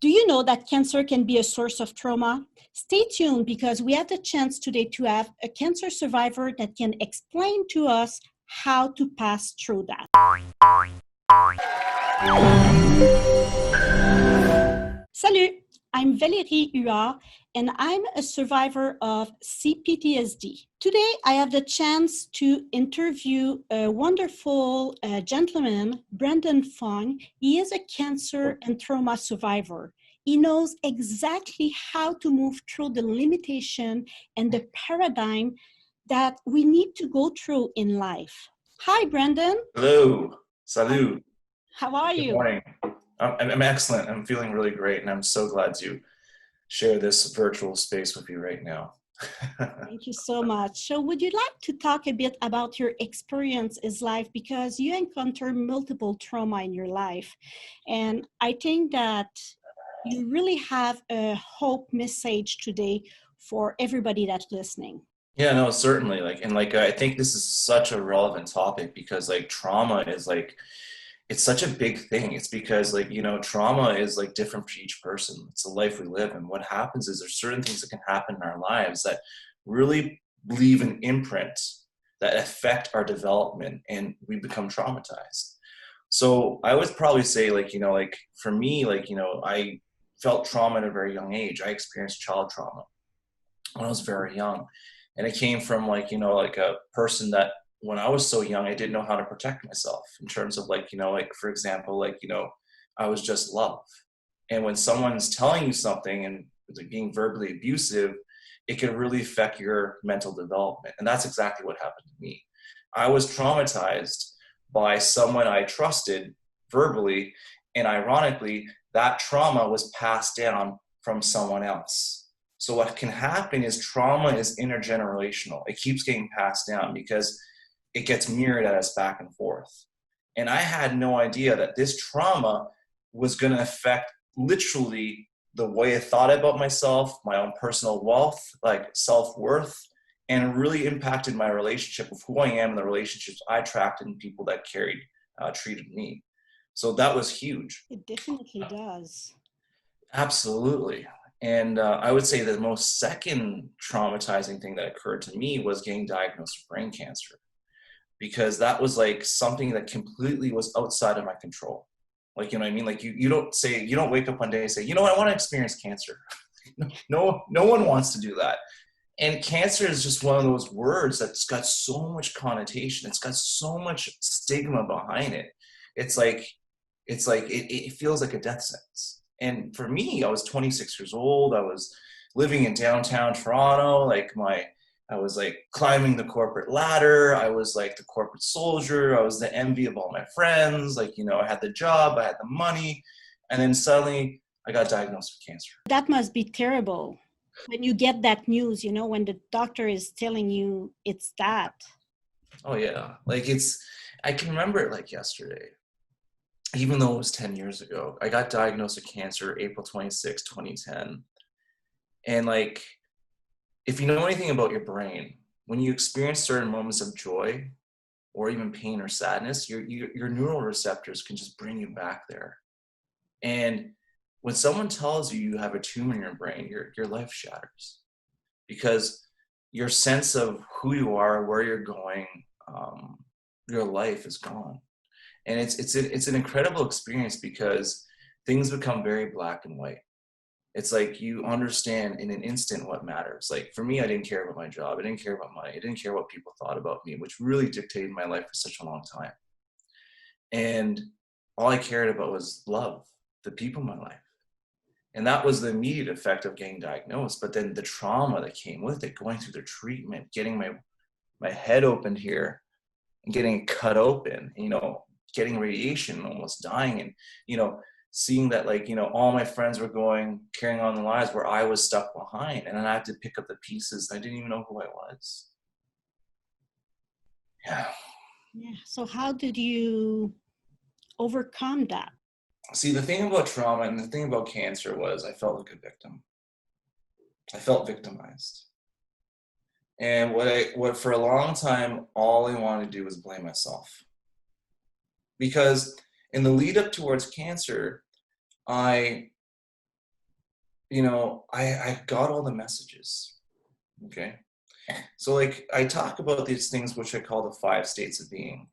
Do you know that cancer can be a source of trauma? Stay tuned because we have the chance today to have a cancer survivor that can explain to us how to pass through that. Salut, I'm Valérie Huard and I'm a survivor of CPTSD. Today I have the chance to interview a wonderful gentleman, Brandon Fong. He is a cancer and trauma survivor. He knows exactly how to move through the limitation and the paradigm that we need to go through in life. Hi, Brandon. Hello. Salut. How are Good you? morning. I'm excellent. I'm feeling really great, and I'm so glad to share this virtual space with you right now. Thank you so much. So would you like to talk a bit about your experience in life, because you encounter multiple trauma in your life. And I think that you really have a hope message today for everybody that's listening. Yeah, no, certainly. I think this is such a relevant topic because trauma is it's such a big thing. It's because trauma is different for each person. It's the life we live, and what happens is there's certain things that can happen in our lives that really leave an imprint that affect our development, and we become traumatized. So I would probably say for me, I felt trauma at a very young age. I experienced child trauma when I was very young, and it came from a person that when I was so young, I didn't know how to protect myself in terms of for example, I was just love. And when someone's telling you something and being verbally abusive, it can really affect your mental development. And that's exactly what happened to me. I was traumatized by someone I trusted verbally, and ironically, that trauma was passed down from someone else. So what can happen is trauma is intergenerational. It keeps getting passed down because it gets mirrored at us back and forth. And I had no idea that this trauma was going to affect literally the way I thought about myself, my own personal wealth, self-worth, and really impacted my relationship with who I am and the relationships I attracted and people that treated me. So that was huge. It definitely does. Absolutely. And I would say the most second traumatizing thing that occurred to me was getting diagnosed with brain cancer, because that was something that completely was outside of my control. You know what I mean? You don't wake up one day and say, I want to experience cancer. No one wants to do that. And cancer is just one of those words that's got so much connotation. It's got so much stigma behind it. It feels like a death sentence. And for me, I was 26 years old. I was living in downtown Toronto. I was climbing the corporate ladder. I was the corporate soldier. I was the envy of all my friends. I had the job, I had the money. And then suddenly I got diagnosed with cancer. That must be terrible when you get that news, when the doctor is telling you it's that. Oh yeah. I can remember it like yesterday. Even though it was 10 years ago. I got diagnosed with cancer April 26, 2010. And if you know anything about your brain, when you experience certain moments of joy or even pain or sadness, your neural receptors can just bring you back there. And when someone tells you you have a tumor in your brain, your life shatters, because your sense of who you are, where you're going, your life is gone. And it's an incredible experience because things become very black and white. It's you understand in an instant what matters. For me, I didn't care about my job. I didn't care about money. I didn't care what people thought about me, which really dictated my life for such a long time. And all I cared about was love, the people in my life. And that was the immediate effect of getting diagnosed. But then the trauma that came with it, going through the treatment, getting my head opened here and getting it cut open, getting radiation, almost dying, and, seeing that all my friends were carrying on their lives where I was stuck behind, and then I had to pick up the pieces. I didn't even know who I was. Yeah. So how did you overcome that? See, the thing about trauma and the thing about cancer was I felt like a victim. I felt victimized. And what for a long time, all I wanted to do was blame myself. Because in the lead up towards cancer, I I got all the messages. Okay. So like I talk about these things which I call the 5 states of being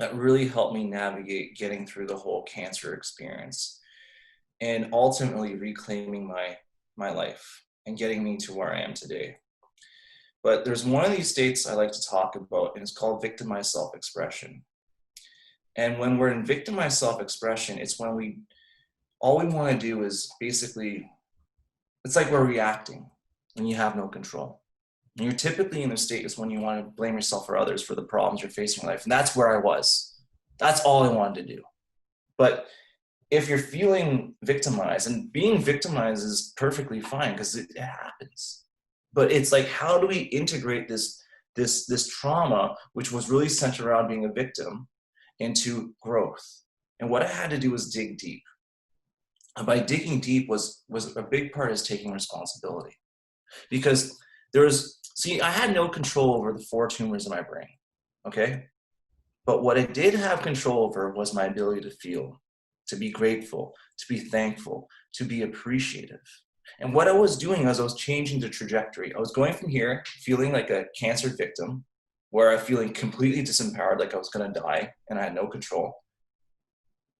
that really helped me navigate getting through the whole cancer experience and ultimately reclaiming my life and getting me to where I am today. But there's one of these states I like to talk about, and it's called victimized self-expression. And when we're in victimized self-expression, it's when all we want to do is basically, it's like we're reacting when you have no control. And you're typically in a state is when you want to blame yourself or others for the problems you're facing in life. And that's where I was. That's all I wanted to do. But if you're feeling victimized, and being victimized is perfectly fine because it happens. But it's like, how do we integrate this trauma, which was really centered around being a victim, into growth? And what I had to do was dig deep. And by digging deep was a big part is taking responsibility. Because I had no control over the 4 tumors in my brain, okay? But what I did have control over was my ability to feel, to be grateful, to be thankful, to be appreciative. And what I was doing was I was changing the trajectory. I was going from here, feeling like a cancer victim, where I'm feeling completely disempowered, like I was gonna die and I had no control,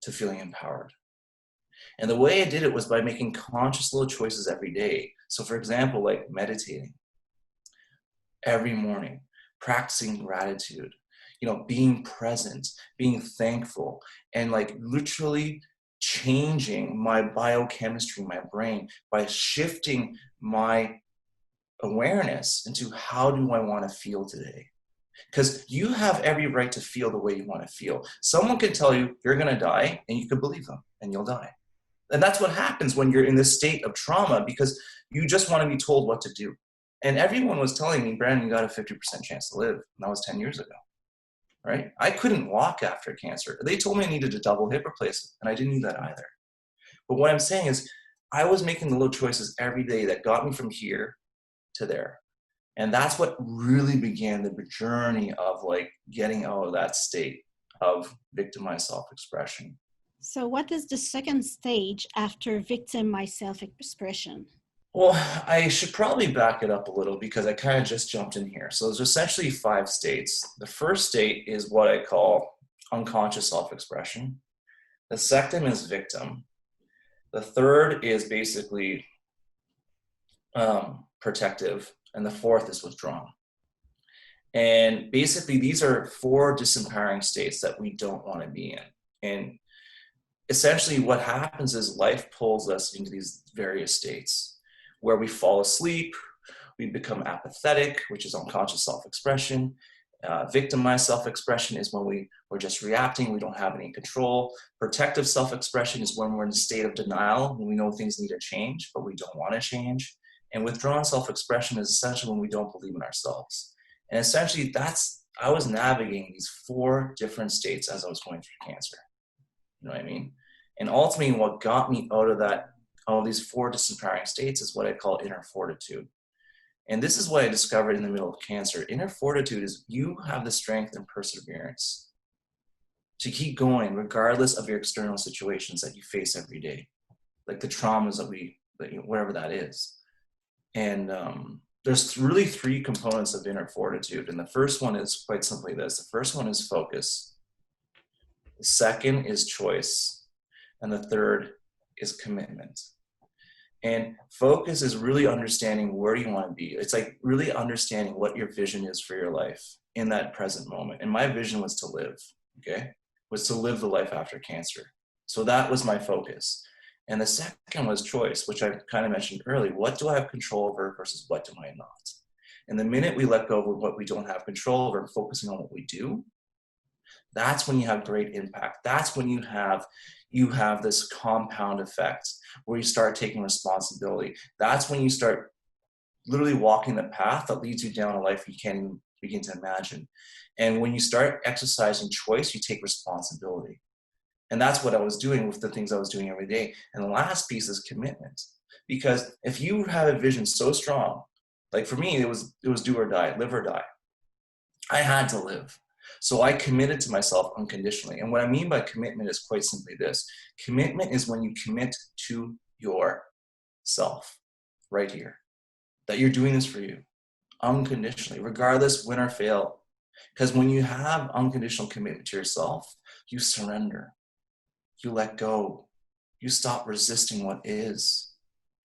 to feeling empowered. And the way I did it was by making conscious little choices every day. So for example, like meditating every morning, practicing gratitude, being present, being thankful, and like literally changing my biochemistry, my brain, by shifting my awareness into how do I want to feel today? Because you have every right to feel the way you want to feel. Someone could tell you you're going to die, and you could believe them, and you'll die. And that's what happens when you're in this state of trauma, because you just want to be told what to do. And everyone was telling me, Brandon, you got a 50% chance to live. And that was 10 years ago, right? I couldn't walk after cancer. They told me I needed a double hip replacement, and I didn't need that either. But what I'm saying is I was making the little choices every day that got me from here to there. And that's what really began the journey of like getting out of that state of victimized self-expression. So, what is the second stage after victimized self-expression? Well, I should probably back it up a little because I kind of just jumped in here. So there's essentially 5 states. The first state is what I call unconscious self-expression. The second is victim. The third is basically protective. And the fourth is withdrawn. And basically, these are 4 disempowering states that we don't want to be in. And essentially what happens is life pulls us into these various states where we fall asleep, we become apathetic, which is unconscious self-expression. Victimized self-expression is when we're just reacting, we don't have any control. Protective self-expression is when we're in a state of denial, when we know things need to change, but we don't want to change. And withdrawn self-expression is essentially when we don't believe in ourselves. And essentially I was navigating these 4 different states as I was going through cancer. You know what I mean? And ultimately what got me out of all these 4 disempowering states is what I call inner fortitude. And this is what I discovered in the middle of cancer. Inner fortitude is you have the strength and perseverance to keep going regardless of your external situations that you face every day, like the traumas whatever that is. And there's really 3 components of inner fortitude. And the first one is quite simply this. The first one is focus. The second is choice. And the third is commitment. And focus is really understanding where you want to be. It's like really understanding what your vision is for your life in that present moment. And my vision was to live, okay? Was to live the life after cancer. So that was my focus. And the second was choice, which I kind of mentioned earlier. What do I have control over versus what do I not? And the minute we let go of what we don't have control over and focusing on what we do, that's when you have great impact. That's when you have this compound effect where you start taking responsibility. That's when you start literally walking the path that leads you down a life you can't even begin to imagine. And when you start exercising choice, you take responsibility. And that's what I was doing with the things I was doing every day. And the last piece is commitment. Because if you have a vision so strong, like for me, it was do or die, live or die. I had to live. So I committed to myself unconditionally. And what I mean by commitment is quite simply this. Commitment is when you commit to your self right here, that you're doing this for you unconditionally, regardless win or fail. Because when you have unconditional commitment to yourself, you surrender, you let go, you stop resisting what is.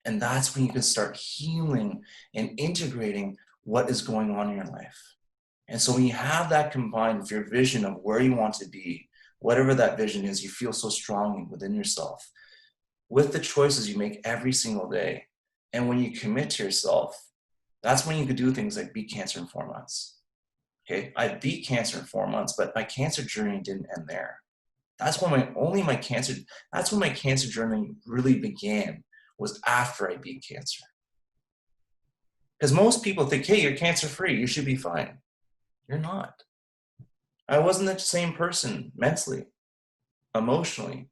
And that's when you can start healing and integrating what is going on in your life. And so when you have that combined with your vision of where you want to be, whatever that vision is, you feel so strongly within yourself, with the choices you make every single day. And when you commit to yourself, that's when you could do things like beat cancer in 4 months. Okay, I beat cancer in 4 months, but my cancer journey didn't end there. That's when my cancer journey really began, was after I beat cancer. Because most people think, hey, you're cancer free, you should be fine. You're not. I wasn't the same person mentally, emotionally,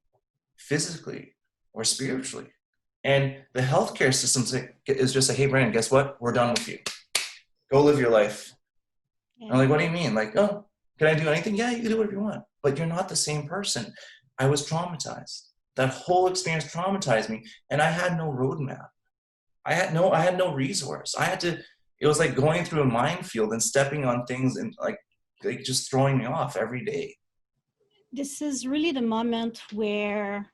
physically, or spiritually. And the healthcare system is just like, hey, Brandon, guess what? We're done with you. Go live your life. Yeah. I'm like, what do you mean? Like, oh, can I do anything? Yeah, you can do whatever you want. But you're not the same person. I was traumatized. That whole experience traumatized me, and I had no roadmap. I had no resource. It was like going through a minefield and stepping on things and like just throwing me off every day. This is really the moment where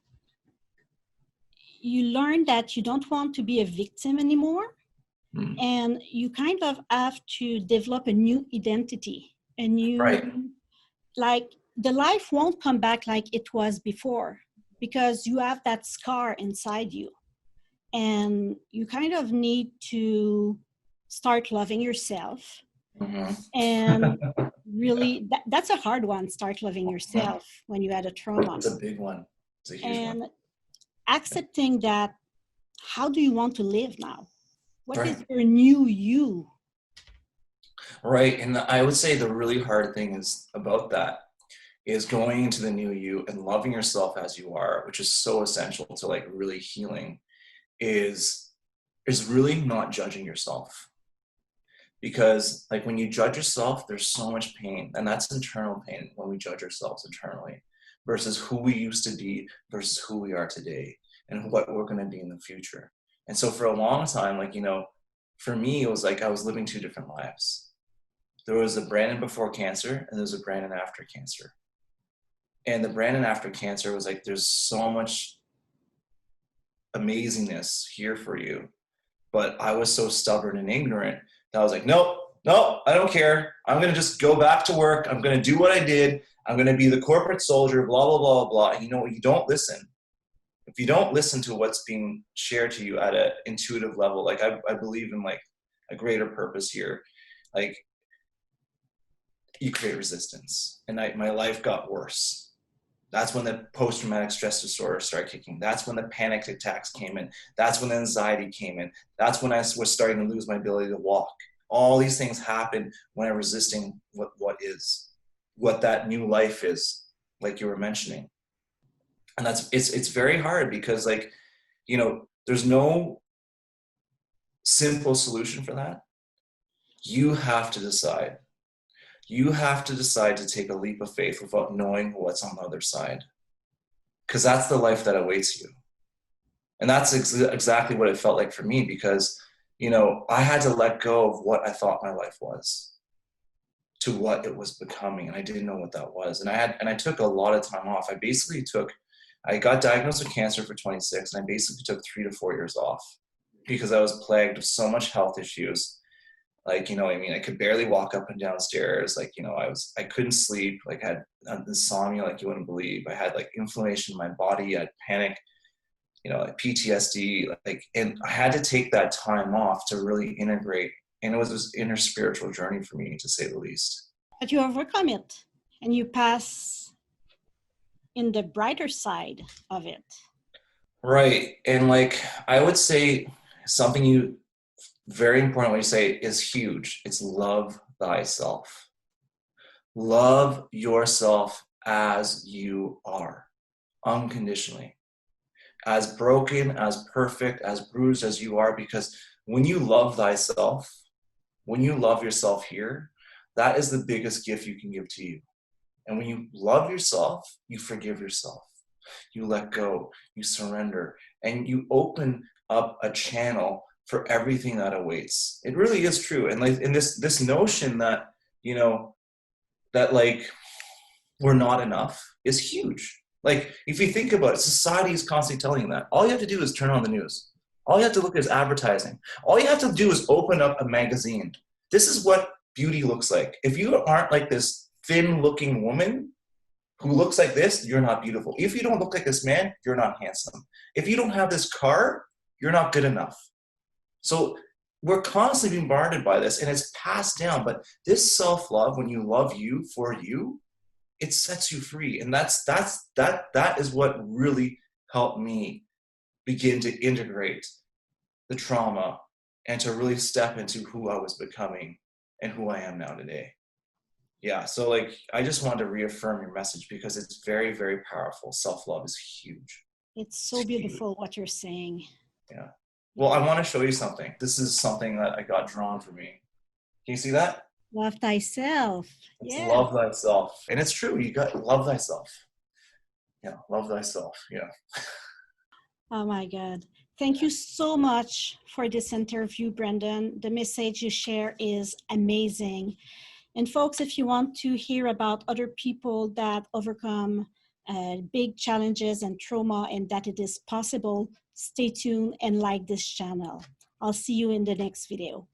you learn that you don't want to be a victim anymore. And you kind of have to develop a new identity, a new, right. Like the life won't come back like it was before, because you have that scar inside you. And you kind of need to start loving yourself. Mm-hmm. And really, that's a hard one, start loving yourself when you had a trauma. It's a big one. It's a huge one. Accepting that, how do you want to live now? What is your new you? Right. And I would say the really hard thing about that is going into the new you and loving yourself as you are, which is so essential to like really healing, is really not judging yourself. Because like when you judge yourself, there's so much pain, and that's internal pain when we judge ourselves internally versus who we used to be versus who we are today and what we're going to be in the future. And so for a long time, like, for me, it was like I was living two different lives. There was a Brandon before cancer and there's a Brandon after cancer. And the Brandon after cancer was like, there's so much amazingness here for you. But I was so stubborn and ignorant that I was like, nope, I don't care. I'm going to just go back to work. I'm going to do what I did. I'm going to be the corporate soldier, blah, blah, blah, blah. And you know what? You don't listen. If you don't listen to what's being shared to you at an intuitive level, like I believe in like a greater purpose here, like you create resistance. And my life got worse. That's when the post-traumatic stress disorder started kicking. That's when the panic attacks came in. That's when the anxiety came in. That's when I was starting to lose my ability to walk. All these things happen when I'm resisting what that new life is, like you were mentioning. And it's very hard because like, there's no simple solution for that. You have to decide. You have to decide to take a leap of faith without knowing what's on the other side. Because that's the life that awaits you. And that's exactly what it felt like for me, because, I had to let go of what I thought my life was to what it was becoming. And I didn't know what that was. And I took a lot of time off. I got diagnosed with cancer for 26, and I basically took 3 to 4 years off because I was plagued with so much health issues. Like, I could barely walk up and down stairs. Like, I couldn't sleep. Like, I had insomnia like you wouldn't believe. I had like inflammation in my body. I had panic, like PTSD. Like, and I had to take that time off to really integrate. And it was this inner spiritual journey for me, to say the least. But you overcome it, and you pass in the brighter side of it. Right. And like, I would say something very important what you say is huge. It's love thyself. Love yourself as you are, unconditionally. As broken, as perfect, as bruised as you are, because when you love thyself, when you love yourself here, that is the biggest gift you can give to you. And when you love yourself, you forgive yourself. You let go, you surrender, and you open up a channel for everything that awaits. It really is true. And like, in this notion that, you know, that like we're not enough is huge. Like, if you think about it, society is constantly telling you that. All you have to do is turn on the news. All you have to look at is advertising. All you have to do is open up a magazine. This is what beauty looks like. If you aren't like this thin-looking woman who looks like this, you're not beautiful. If you don't look like this man, you're not handsome. If you don't have this car, you're not good enough. So we're constantly bombarded by this, and it's passed down. But this self-love, when you love you for you, it sets you free. And that is what really helped me begin to integrate the trauma and to really step into who I was becoming and who I am now today. Yeah, so like, I just wanted to reaffirm your message because it's very, very powerful. Self-love is huge. It's so beautiful what you're saying. Yeah. Well, I want to show you something. This is something that I got drawn for me. Can you see that? Love thyself. It's Yeah. love thyself. And it's true. You got love thyself. Yeah, love thyself. Yeah. Oh my God. Thank you so much for this interview, Brendan. The message you share is amazing. And folks, if you want to hear about other people that overcome big challenges and trauma and that it is possible, stay tuned and like this channel. I'll see you in the next video.